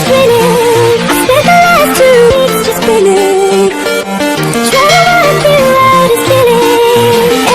spinning. I spent the last 2 weeks just spinning. Trying to figure out it's spinning.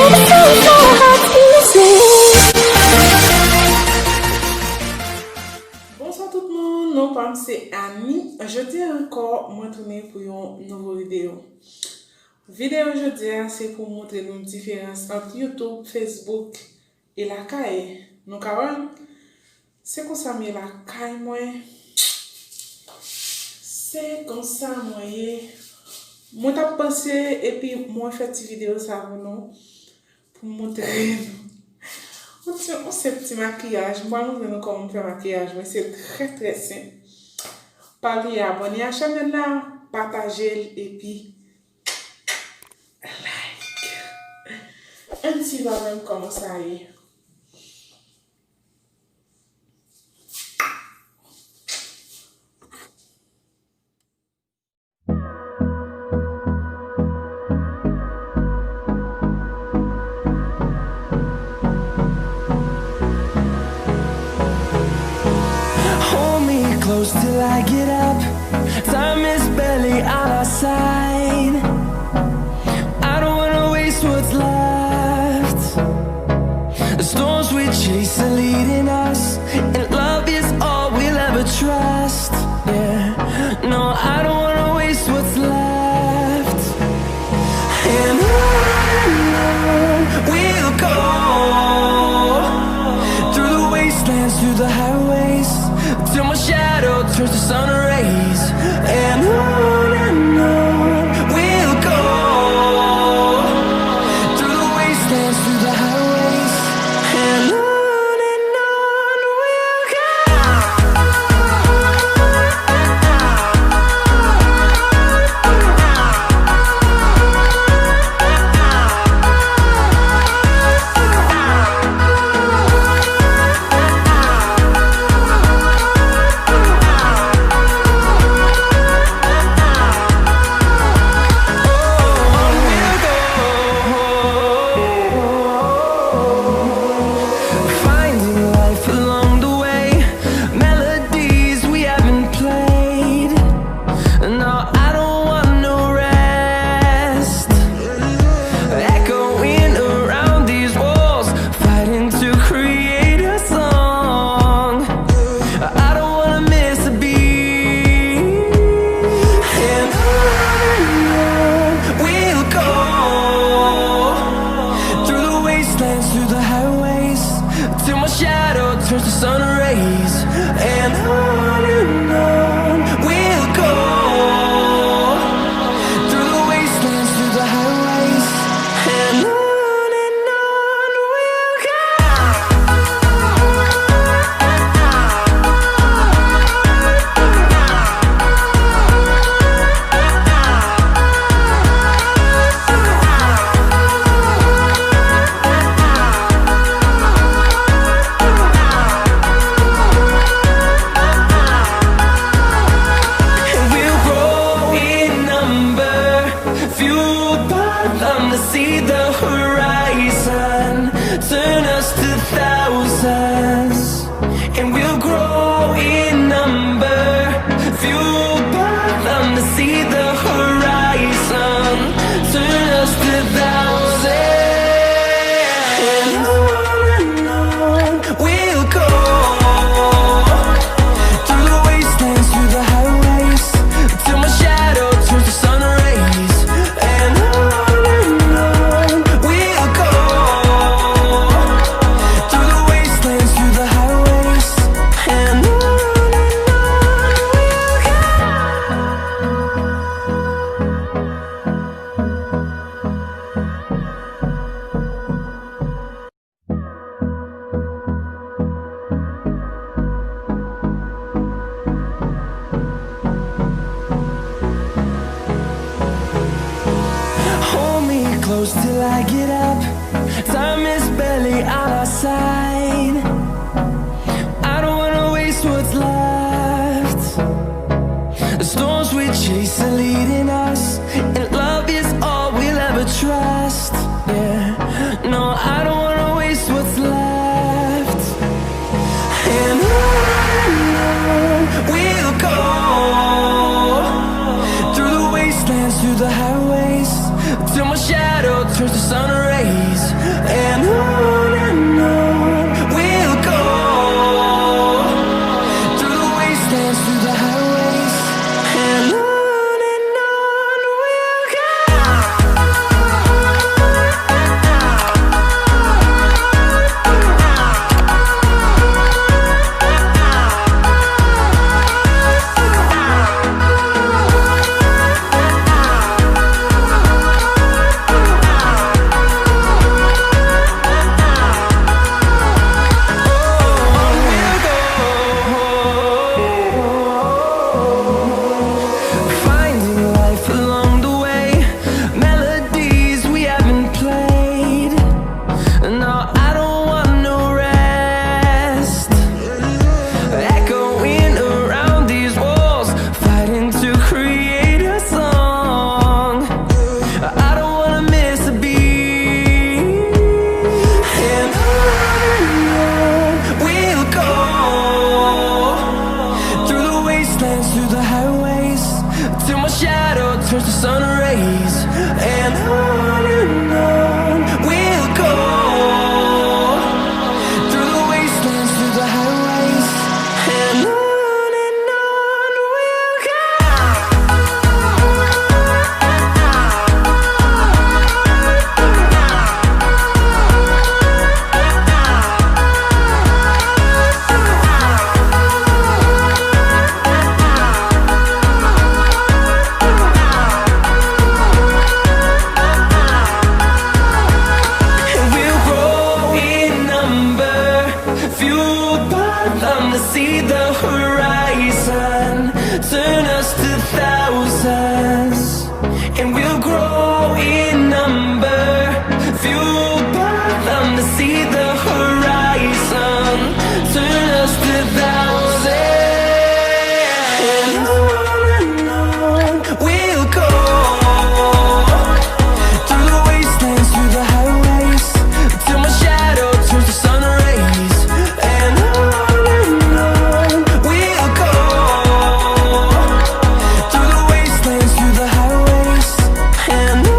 Ever since our hearts been missing. Bonsoir tout le monde, non pas c'est Annie. Je dis encore, moi tourner pour une nouvelle vidéo. Vidéo aujourd'hui, c'est pour montrer une différence entre YouTube, Facebook et la caille. Donc, c'est comme ça, mais la caille, moi, c'est comme ça, moi, t'as pensé, et puis, moi, fait cette vidéo, ça, non, pour montrer, on sait petit maquillage, moi, je vais comment faire maquillage, mais c'est très, très simple. Parlez, abonnez à la chaîne là, partagez, et puis, un petit va même comment ça est. Hold me close till I get up. Time is barely on our side. I don't wanna waste what's left. The storms we chase are leading us, and love is all we'll ever trust. Yeah, no, I don't wanna waste what's left. And on we'll go, through the wastelands, through the highways, till my shadow turns to sun rays. And on we'll go, through the wastelands, through the highways, and on we'll go. Finding life along the way, melodies we haven't played. No, I don't want no rest. Echoing around these walls, fighting to create a song. I don't wanna miss a beat. And on we'll go, through the wastelands, through the highways, till my shadow turns to sun rays. And on we'll go, through the wastelands, through the highways, and on we'll go. And we'll grow in number, fueled by them to see the horizon, turn us to thousands. And we'll grow in number, fueled by them to see the horizon, turn us to thousands. And on we'll go, through the wastelands, through the highways, till my shadow turns to sun rays. And on we'll go, through the wastelands, through the highways, and on hold me close till I get up. Time is barely on our side. I don't wanna waste what's left. The storms we chase are leading us, and love is all we'll ever trust. Yeah, no, I don't wanna waste what's left. And on we'll go, see the horizon, turn us to thousands, and we'll grow in number, fueled by them to see the horizon, turn us to thousands, and on we'll go, through the wastelands, through the highways, till my shadow turns to sun rays, and on we'll go, through the wastelands, through the highways, and on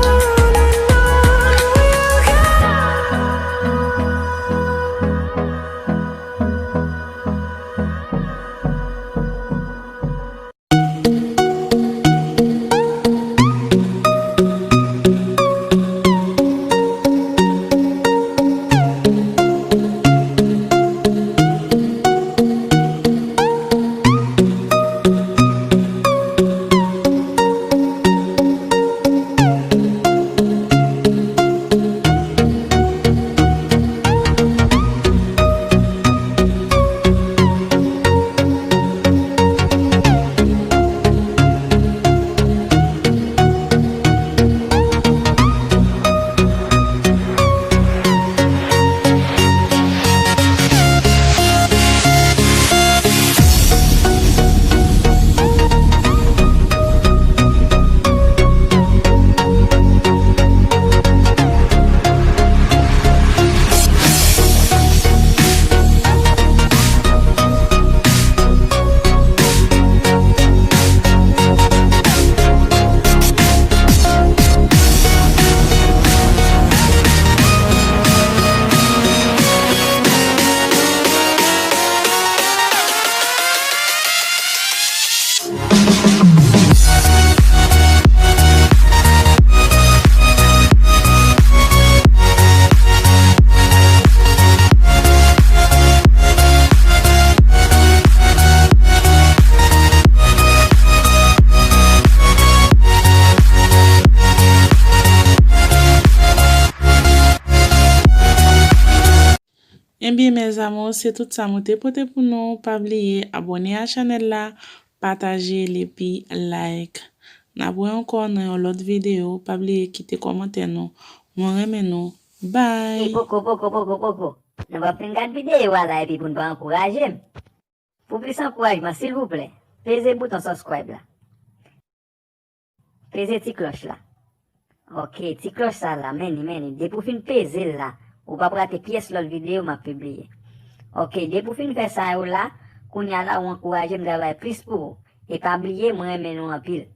Eh bien, mes amours, c'est tout ça. Moi, pour nous. Pas oublier abonner à la chaîne là, partager les puis like. N'a pas encore dans l'autre vidéo. Pas oublier quitter commentaire nous. Moi, remmen nous. Bye. Poko. Nous va faire une grande vidéo là et puis pour nous encourager. Pour plus encouragement, s'il vous plaît, pesez le bouton subscribe là. Pesez la cloche là. Ok, la cloche ça là, meni. Dès pour fin peser là, ou pas rater pièce l'autre vidéo m'a publié. Ok, dès pour fin faire ça là, qu'on y a là, on encourage me travailler plus pour vous. Et pas oublier, moi, remmen nous en pile.